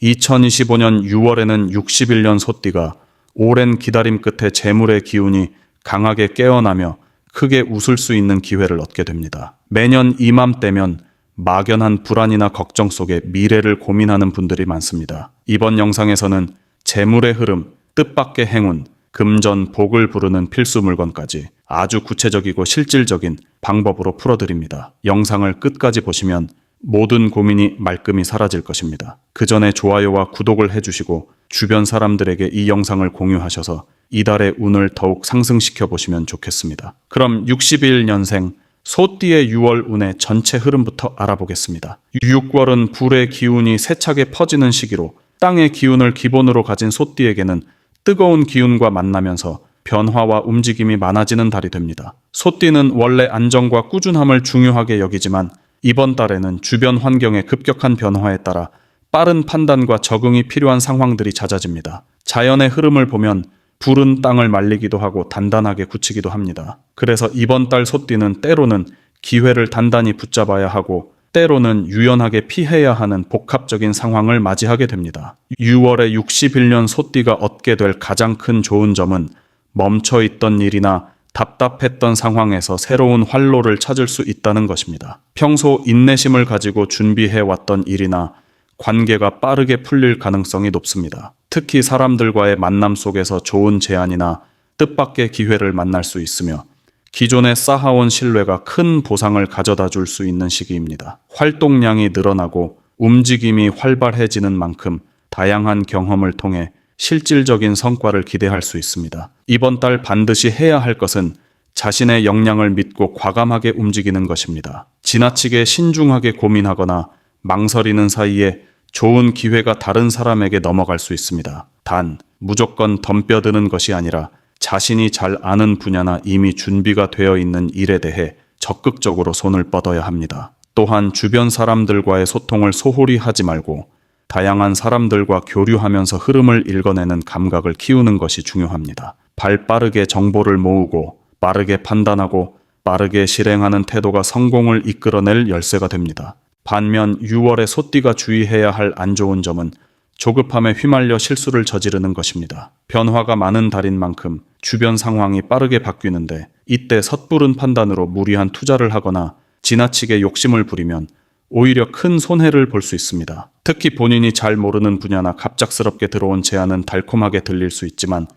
2025년 6월에는 61년 소띠가 오랜 기다림 끝에 재물의 기운이 강하게 깨어나며 크게 웃을 수 있는 기회를 얻게 됩니다. 매년 이맘때면 막연한 불안이나 걱정 속에 미래를 고민하는 분들이 많습니다. 이번 영상에서는 재물의 흐름, 뜻밖의 행운, 금전, 복을 부르는 필수 물건까지 아주 구체적이고 실질적인 방법으로 풀어드립니다. 영상을 끝까지 보시면 모든 고민이 말끔히 사라질 것입니다. 그 전에 좋아요와 구독을 해주시고 주변 사람들에게 이 영상을 공유하셔서 이달의 운을 더욱 상승시켜 보시면 좋겠습니다. 그럼 61년생 소띠의 6월 운의 전체 흐름부터 알아보겠습니다. 6월은 불의 기운이 세차게 퍼지는 시기로 땅의 기운을 기본으로 가진 소띠에게는 뜨거운 기운과 만나면서 변화와 움직임이 많아지는 달이 됩니다. 소띠는 원래 안정과 꾸준함을 중요하게 여기지만 이번 달에는 주변 환경의 급격한 변화에 따라 빠른 판단과 적응이 필요한 상황들이 잦아집니다. 자연의 흐름을 보면 불은 땅을 말리기도 하고 단단하게 굳히기도 합니다. 그래서 이번 달 소띠는 때로는 기회를 단단히 붙잡아야 하고 때로는 유연하게 피해야 하는 복합적인 상황을 맞이하게 됩니다. 6월에 61년 소띠가 얻게 될 가장 큰 좋은 점은 멈춰있던 일이나 답답했던 상황에서 새로운 활로를 찾을 수 있다는 것입니다. 평소 인내심을 가지고 준비해왔던 일이나 관계가 빠르게 풀릴 가능성이 높습니다. 특히 사람들과의 만남 속에서 좋은 제안이나 뜻밖의 기회를 만날 수 있으며 기존에 쌓아온 신뢰가 큰 보상을 가져다 줄 수 있는 시기입니다. 활동량이 늘어나고 움직임이 활발해지는 만큼 다양한 경험을 통해 실질적인 성과를 기대할 수 있습니다. 이번 달 반드시 해야 할 것은 자신의 역량을 믿고 과감하게 움직이는 것입니다. 지나치게 신중하게 고민하거나 망설이는 사이에 좋은 기회가 다른 사람에게 넘어갈 수 있습니다. 단, 무조건 덤벼드는 것이 아니라 자신이 잘 아는 분야나 이미 준비가 되어 있는 일에 대해 적극적으로 손을 뻗어야 합니다. 또한 주변 사람들과의 소통을 소홀히 하지 말고 다양한 사람들과 교류하면서 흐름을 읽어내는 감각을 키우는 것이 중요합니다. 발빠르게 정보를 모으고 빠르게 판단하고 빠르게 실행하는 태도가 성공을 이끌어낼 열쇠가 됩니다. 반면 6월에 소띠가 주의해야 할 안 좋은 점은 조급함에 휘말려 실수를 저지르는 것입니다. 변화가 많은 달인 만큼 주변 상황이 빠르게 바뀌는데 이때 섣부른 판단으로 무리한 투자를 하거나 지나치게 욕심을 부리면 오히려 큰 손해를 볼 수 있습니다. 특히 본인이 잘 모르는 분야나 갑작스럽게 들어온 제안은 달콤하게 들릴 수 있지만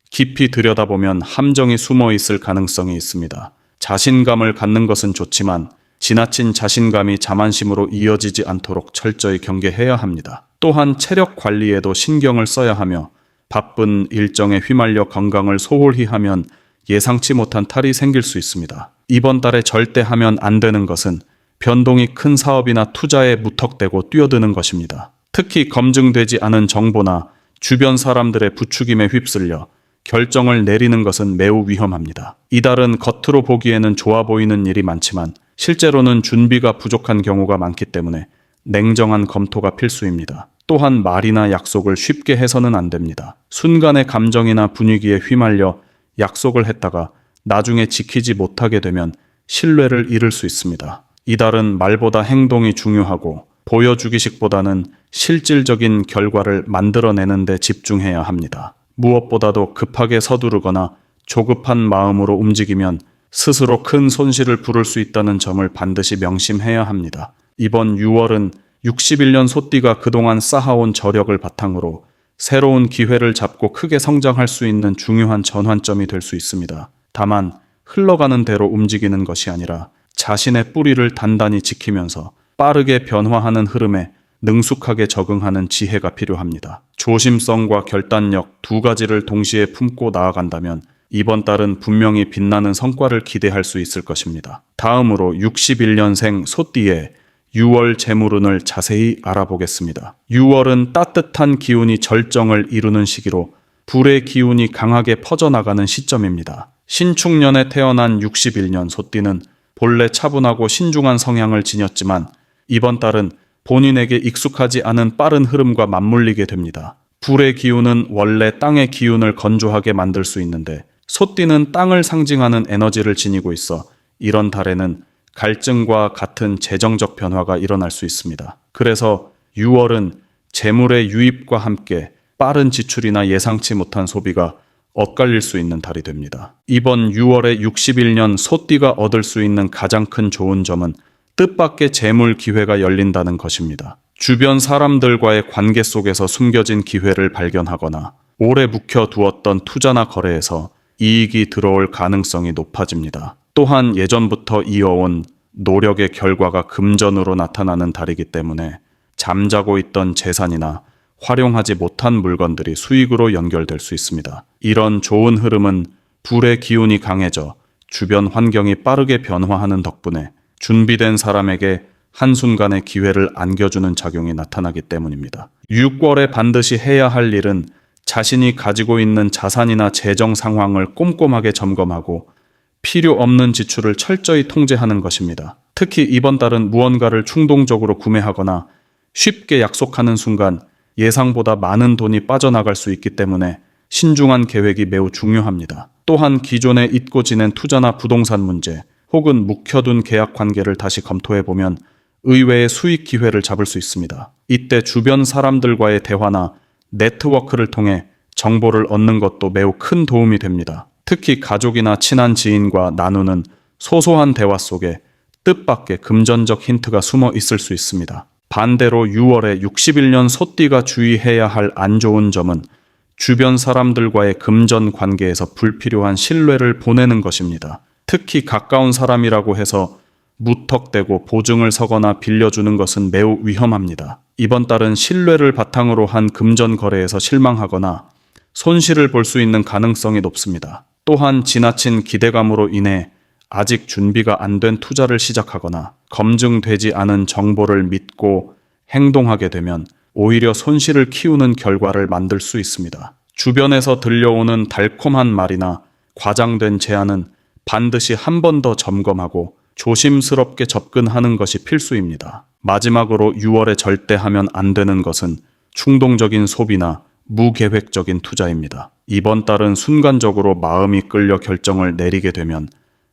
깊이 들여다보면 함정이 숨어 있을 가능성이 있습니다. 자신감을 갖는 것은 좋지만 지나친 자신감이 자만심으로 이어지지 않도록 철저히 경계해야 합니다. 또한 체력 관리에도 신경을 써야 하며 바쁜 일정에 휘말려 건강을 소홀히 하면 예상치 못한 탈이 생길 수 있습니다. 이번 달에 절대 하면 안 되는 것은 변동이 큰 사업이나 투자에 무턱대고 뛰어드는 것입니다. 특히 검증되지 않은 정보나 주변 사람들의 부추김에 휩쓸려 결정을 내리는 것은 매우 위험합니다. 이달은 겉으로 보기에는 좋아 보이는 일이 많지만 실제로는 준비가 부족한 경우가 많기 때문에 냉정한 검토가 필수입니다. 또한 말이나 약속을 쉽게 해서는 안 됩니다. 순간의 감정이나 분위기에 휘말려 약속을 했다가 나중에 지키지 못하게 되면 신뢰를 잃을 수 있습니다. 이달은 말보다 행동이 중요하고 보여주기식보다는 실질적인 결과를 만들어내는 데 집중해야 합니다. 무엇보다도 급하게 서두르거나 조급한 마음으로 움직이면 스스로 큰 손실을 부를 수 있다는 점을 반드시 명심해야 합니다. 이번 6월은 61년 소띠가 그동안 쌓아온 저력을 바탕으로 새로운 기회를 잡고 크게 성장할 수 있는 중요한 전환점이 될 수 있습니다. 다만 흘러가는 대로 움직이는 것이 아니라 자신의 뿌리를 단단히 지키면서 빠르게 변화하는 흐름에 능숙하게 적응하는 지혜가 필요합니다. 조심성과 결단력 두 가지를 동시에 품고 나아간다면 이번 달은 분명히 빛나는 성과를 기대할 수 있을 것입니다. 다음으로 61년생 소띠의 6월 재물운을 자세히 알아보겠습니다. 6월은 따뜻한 기운이 절정을 이루는 시기로 불의 기운이 강하게 퍼져나가는 시점입니다. 신축년에 태어난 61년 소띠는 본래 차분하고 신중한 성향을 지녔지만 이번 달은 본인에게 익숙하지 않은 빠른 흐름과 맞물리게 됩니다. 불의 기운은 원래 땅의 기운을 건조하게 만들 수 있는데 소띠는 땅을 상징하는 에너지를 지니고 있어 이런 달에는 갈증과 같은 재정적 변화가 일어날 수 있습니다. 그래서 6월은 재물의 유입과 함께 빠른 지출이나 예상치 못한 소비가 엇갈릴 수 있는 달이 됩니다. 이번 6월에 61년 소띠가 얻을 수 있는 가장 큰 좋은 점은 뜻밖의 재물 기회가 열린다는 것입니다. 주변 사람들과의 관계 속에서 숨겨진 기회를 발견하거나 오래 묵혀두었던 투자나 거래에서 이익이 들어올 가능성이 높아집니다. 또한 예전부터 이어온 노력의 결과가 금전으로 나타나는 달이기 때문에 잠자고 있던 재산이나 활용하지 못한 물건들이 수익으로 연결될 수 있습니다. 이런 좋은 흐름은 불의 기운이 강해져 주변 환경이 빠르게 변화하는 덕분에 준비된 사람에게 한순간의 기회를 안겨주는 작용이 나타나기 때문입니다. 6월에 반드시 해야 할 일은 자신이 가지고 있는 자산이나 재정 상황을 꼼꼼하게 점검하고 필요 없는 지출을 철저히 통제하는 것입니다. 특히 이번 달은 무언가를 충동적으로 구매하거나 쉽게 약속하는 순간 예상보다 많은 돈이 빠져나갈 수 있기 때문에 신중한 계획이 매우 중요합니다. 또한 기존에 잊고 지낸 투자나 부동산 문제 혹은 묵혀둔 계약 관계를 다시 검토해보면 의외의 수익 기회를 잡을 수 있습니다. 이때 주변 사람들과의 대화나 네트워크를 통해 정보를 얻는 것도 매우 큰 도움이 됩니다. 특히 가족이나 친한 지인과 나누는 소소한 대화 속에 뜻밖의 금전적 힌트가 숨어 있을 수 있습니다. 반대로 6월에 61년 소띠가 주의해야 할 안 좋은 점은 주변 사람들과의 금전 관계에서 불필요한 신뢰를 보내는 것입니다. 특히 가까운 사람이라고 해서 무턱대고 보증을 서거나 빌려주는 것은 매우 위험합니다. 이번 달은 신뢰를 바탕으로 한 금전 거래에서 실망하거나 손실을 볼 수 있는 가능성이 높습니다. 또한 지나친 기대감으로 인해 아직 준비가 안 된 투자를 시작하거나 검증되지 않은 정보를 믿고 행동하게 되면 오히려 손실을 키우는 결과를 만들 수 있습니다. 주변에서 들려오는 달콤한 말이나 과장된 제안은 반드시 한 번 더 점검하고 조심스럽게 접근하는 것이 필수입니다. 마지막으로 6월에 절대 하면 안 되는 것은 충동적인 소비나 무계획적인 투자입니다. 이번 달은 순간적으로 마음이 끌려 결정을 내리게 되면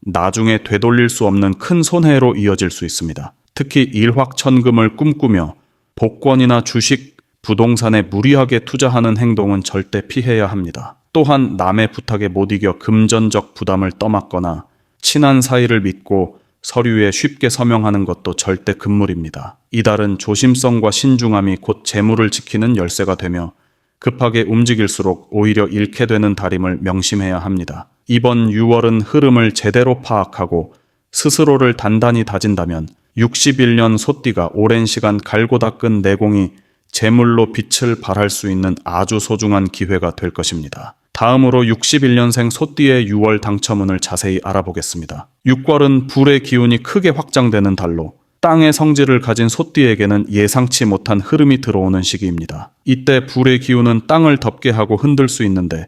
나중에 되돌릴 수 없는 큰 손해로 이어질 수 있습니다. 특히 일확천금을 꿈꾸며 복권이나 주식, 부동산에 무리하게 투자하는 행동은 절대 피해야 합니다. 또한 남의 부탁에 못 이겨 금전적 부담을 떠맡거나 친한 사이를 믿고 서류에 쉽게 서명하는 것도 절대 금물입니다. 이달은 조심성과 신중함이 곧 재물을 지키는 열쇠가 되며 급하게 움직일수록 오히려 잃게 되는 달임을 명심해야 합니다. 이번 6월은 흐름을 제대로 파악하고 스스로를 단단히 다진다면 61년 소띠가 오랜 시간 갈고 닦은 내공이 재물로 빛을 발할 수 있는 아주 소중한 기회가 될 것입니다. 다음으로 61년생 소띠의 6월 당첨운을 자세히 알아보겠습니다. 6월은 불의 기운이 크게 확장되는 달로 땅의 성질을 가진 소띠에게는 예상치 못한 흐름이 들어오는 시기입니다. 이때 불의 기운은 땅을 덮게 하고 흔들 수 있는데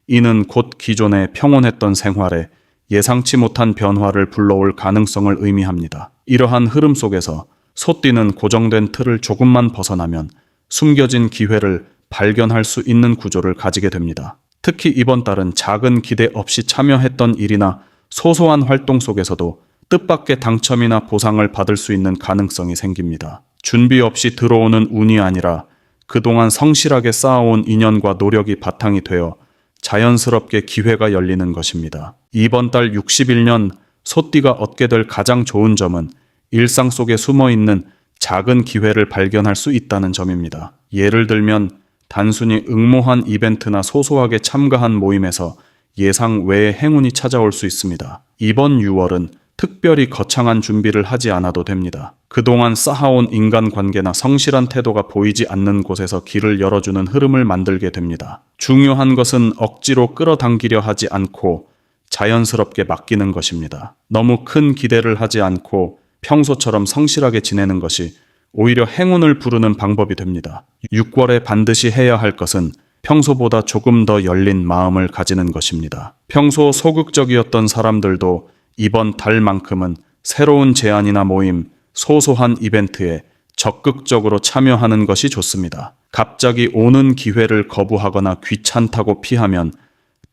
이는 곧 기존에 평온했던 생활에 예상치 못한 변화를 불러올 가능성을 의미합니다. 이러한 흐름 속에서 소띠는 고정된 틀을 조금만 벗어나면 숨겨진 기회를 발견할 수 있는 구조를 가지게 됩니다. 특히 이번 달은 작은 기대 없이 참여했던 일이나 소소한 활동 속에서도 뜻밖의 당첨이나 보상을 받을 수 있는 가능성이 생깁니다. 준비 없이 들어오는 운이 아니라 그동안 성실하게 쌓아온 인연과 노력이 바탕이 되어 자연스럽게 기회가 열리는 것입니다. 이번 달 61년 소띠가 얻게 될 가장 좋은 점은 일상 속에 숨어있는 작은 기회를 발견할 수 있다는 점입니다. 예를 들면 단순히 응모한 이벤트나 소소하게 참가한 모임에서 예상 외의 행운이 찾아올 수 있습니다. 이번 6월은 특별히 거창한 준비를 하지 않아도 됩니다. 그동안 쌓아온 인간관계나 성실한 태도가 보이지 않는 곳에서 길을 열어주는 흐름을 만들게 됩니다. 중요한 것은 억지로 끌어당기려 하지 않고 자연스럽게 맡기는 것입니다. 너무 큰 기대를 하지 않고 평소처럼 성실하게 지내는 것이 오히려 행운을 부르는 방법이 됩니다. 6월에 반드시 해야 할 것은 평소보다 조금 더 열린 마음을 가지는 것입니다. 평소 소극적이었던 사람들도 이번 달만큼은 새로운 제안이나 모임, 소소한 이벤트에 적극적으로 참여하는 것이 좋습니다. 갑자기 오는 기회를 거부하거나 귀찮다고 피하면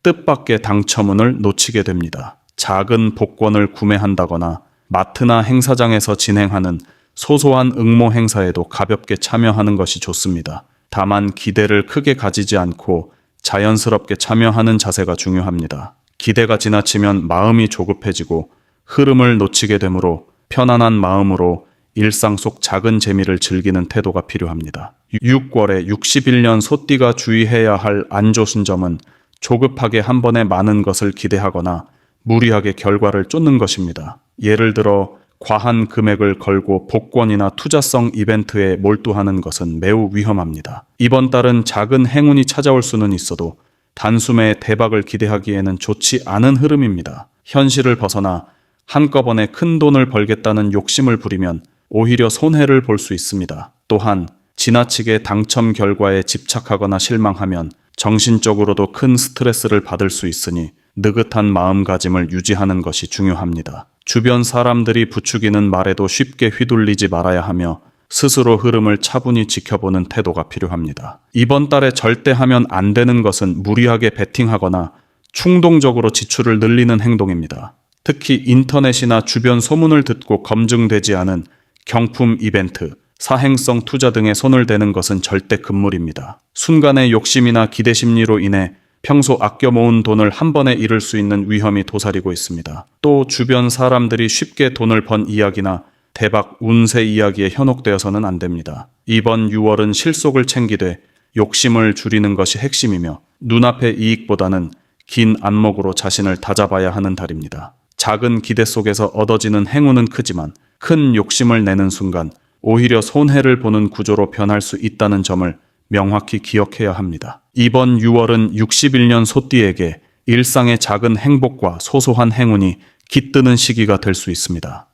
뜻밖의 당첨운을 놓치게 됩니다. 작은 복권을 구매한다거나 마트나 행사장에서 진행하는 소소한 응모 행사에도 가볍게 참여하는 것이 좋습니다. 다만 기대를 크게 가지지 않고 자연스럽게 참여하는 자세가 중요합니다. 기대가 지나치면 마음이 조급해지고 흐름을 놓치게 되므로 편안한 마음으로 일상 속 작은 재미를 즐기는 태도가 필요합니다. 6월에 61년 소띠가 주의해야 할 안 좋은 점은 조급하게 한 번에 많은 것을 기대하거나 무리하게 결과를 쫓는 것입니다. 예를 들어 과한 금액을 걸고 복권이나 투자성 이벤트에 몰두하는 것은 매우 위험합니다. 이번 달은 작은 행운이 찾아올 수는 있어도 단숨에 대박을 기대하기에는 좋지 않은 흐름입니다. 현실을 벗어나 한꺼번에 큰 돈을 벌겠다는 욕심을 부리면 오히려 손해를 볼 수 있습니다. 또한 지나치게 당첨 결과에 집착하거나 실망하면 정신적으로도 큰 스트레스를 받을 수 있으니 느긋한 마음가짐을 유지하는 것이 중요합니다. 주변 사람들이 부추기는 말에도 쉽게 휘둘리지 말아야 하며 스스로 흐름을 차분히 지켜보는 태도가 필요합니다. 이번 달에 절대 하면 안 되는 것은 무리하게 베팅하거나 충동적으로 지출을 늘리는 행동입니다. 특히 인터넷이나 주변 소문을 듣고 검증되지 않은 경품 이벤트, 사행성 투자 등에 손을 대는 것은 절대 금물입니다. 순간의 욕심이나 기대 심리로 인해 평소 아껴 모은 돈을 한 번에 잃을 수 있는 위험이 도사리고 있습니다. 또 주변 사람들이 쉽게 돈을 번 이야기나 대박 운세 이야기에 현혹되어서는 안 됩니다. 이번 6월은 실속을 챙기되 욕심을 줄이는 것이 핵심이며 눈앞의 이익보다는 긴 안목으로 자신을 다잡아야 하는 달입니다. 작은 기대 속에서 얻어지는 행운은 크지만 큰 욕심을 내는 순간 오히려 손해를 보는 구조로 변할 수 있다는 점을 명확히 기억해야 합니다. 이번 6월은 61년 소띠에게 일상의 작은 행복과 소소한 행운이 깃드는 시기가 될 수 있습니다.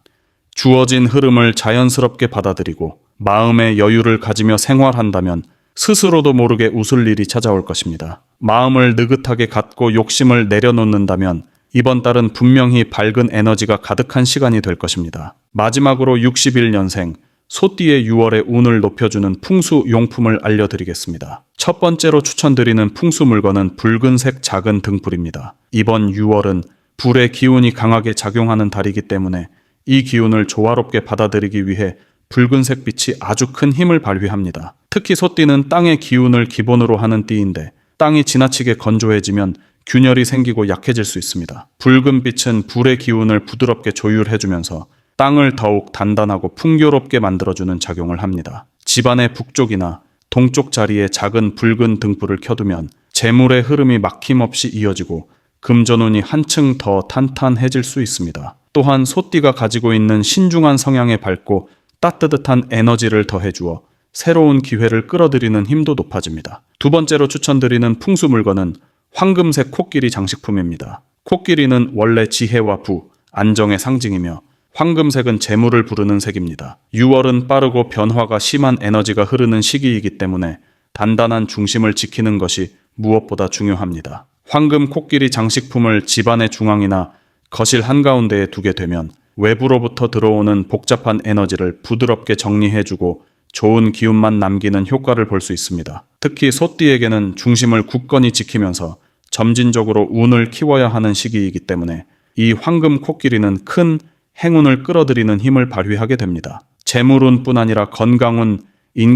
주어진 흐름을 자연스럽게 받아들이고 마음의 여유를 가지며 생활한다면 스스로도 모르게 웃을 일이 찾아올 것입니다. 마음을 느긋하게 갖고 욕심을 내려놓는다면 이번 달은 분명히 밝은 에너지가 가득한 시간이 될 것입니다. 마지막으로 61년생 소띠의 6월의 운을 높여주는 풍수 용품을 알려드리겠습니다. 첫 번째로 추천드리는 풍수 물건은 붉은색 작은 등불입니다. 이번 6월은 불의 기운이 강하게 작용하는 달이기 때문에 이 기운을 조화롭게 받아들이기 위해 붉은색 빛이 아주 큰 힘을 발휘합니다. 특히 소띠는 땅의 기운을 기본으로 하는 띠인데 땅이 지나치게 건조해지면 균열이 생기고 약해질 수 있습니다. 붉은 빛은 불의 기운을 부드럽게 조율해주면서 땅을 더욱 단단하고 풍요롭게 만들어주는 작용을 합니다. 집안의 북쪽이나 동쪽 자리에 작은 붉은 등불을 켜두면 재물의 흐름이 막힘없이 이어지고 금전운이 한층 더 탄탄해질 수 있습니다. 또한 소띠가 가지고 있는 신중한 성향에 밝고 따뜻한 에너지를 더해주어 새로운 기회를 끌어들이는 힘도 높아집니다. 두 번째로 추천드리는 풍수 물건은 황금색 코끼리 장식품입니다. 코끼리는 원래 지혜와 부, 안정의 상징이며 황금색은 재물을 부르는 색입니다. 6월은 빠르고 변화가 심한 에너지가 흐르는 시기이기 때문에 단단한 중심을 지키는 것이 무엇보다 중요합니다. 황금 코끼리 장식품을 집안의 중앙이나 거실 한가운데에 두게 되면 외부로부터 들어오는 복잡한 에너지를 부드럽게 정리해주고 좋은 기운만 남기는 효과를 볼 수 있습니다. 특히 소띠에게는 중심을 굳건히 지키면서 점진적으로 운을 키워야 하는 시기이기 때문에 이 황금 코끼리는 큰 행운을 끌어들이는 힘을 발휘하게 됩니다. 재물운뿐 아니라 건강운,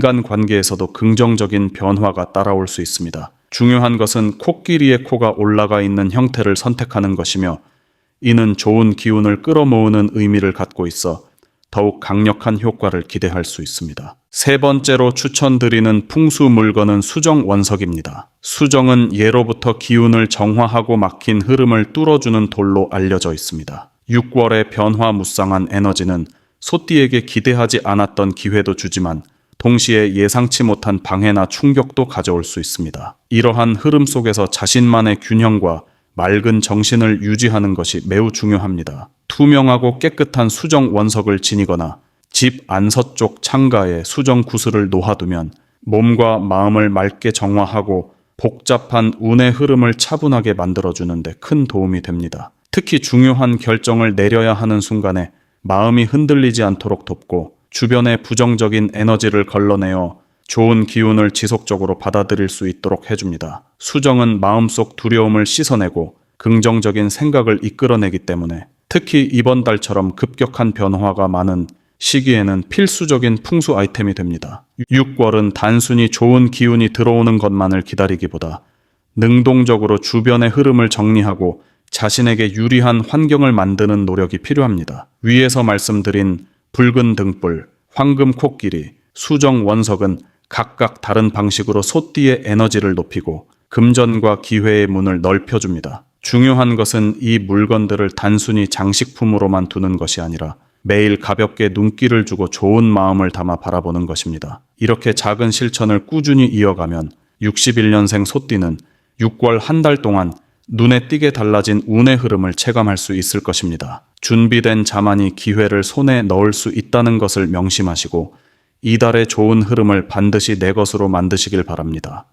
인간관계에서도 긍정적인 변화가 따라올 수 있습니다. 중요한 것은 코끼리의 코가 올라가 있는 형태를 선택하는 것이며 이는 좋은 기운을 끌어모으는 의미를 갖고 있어 더욱 강력한 효과를 기대할 수 있습니다. 세 번째로 추천드리는 풍수 물건은 수정 원석입니다. 수정은 예로부터 기운을 정화하고 막힌 흐름을 뚫어주는 돌로 알려져 있습니다. 6월의 변화무쌍한 에너지는 소띠에게 기대하지 않았던 기회도 주지만 동시에 예상치 못한 방해나 충격도 가져올 수 있습니다. 이러한 흐름 속에서 자신만의 균형과 맑은 정신을 유지하는 것이 매우 중요합니다. 투명하고 깨끗한 수정 원석을 지니거나 집 안서쪽 창가에 수정 구슬을 놓아두면 몸과 마음을 맑게 정화하고 복잡한 운의 흐름을 차분하게 만들어주는 데 큰 도움이 됩니다. 특히 중요한 결정을 내려야 하는 순간에 마음이 흔들리지 않도록 돕고 주변의 부정적인 에너지를 걸러내어 좋은 기운을 지속적으로 받아들일 수 있도록 해줍니다. 수정은 마음속 두려움을 씻어내고 긍정적인 생각을 이끌어내기 때문에 특히 이번 달처럼 급격한 변화가 많은 시기에는 필수적인 풍수 아이템이 됩니다. 6월은 단순히 좋은 기운이 들어오는 것만을 기다리기보다 능동적으로 주변의 흐름을 정리하고 자신에게 유리한 환경을 만드는 노력이 필요합니다. 위에서 말씀드린 붉은 등불, 황금 코끼리, 수정 원석은 각각 다른 방식으로 소띠의 에너지를 높이고 금전과 기회의 문을 넓혀줍니다. 중요한 것은 이 물건들을 단순히 장식품으로만 두는 것이 아니라 매일 가볍게 눈길을 주고 좋은 마음을 담아 바라보는 것입니다. 이렇게 작은 실천을 꾸준히 이어가면 61년생 소띠는 6월 한 달 동안 눈에 띄게 달라진 운의 흐름을 체감할 수 있을 것입니다. 준비된 자만이 기회를 손에 넣을 수 있다는 것을 명심하시고 이달의 좋은 흐름을 반드시 내 것으로 만드시길 바랍니다.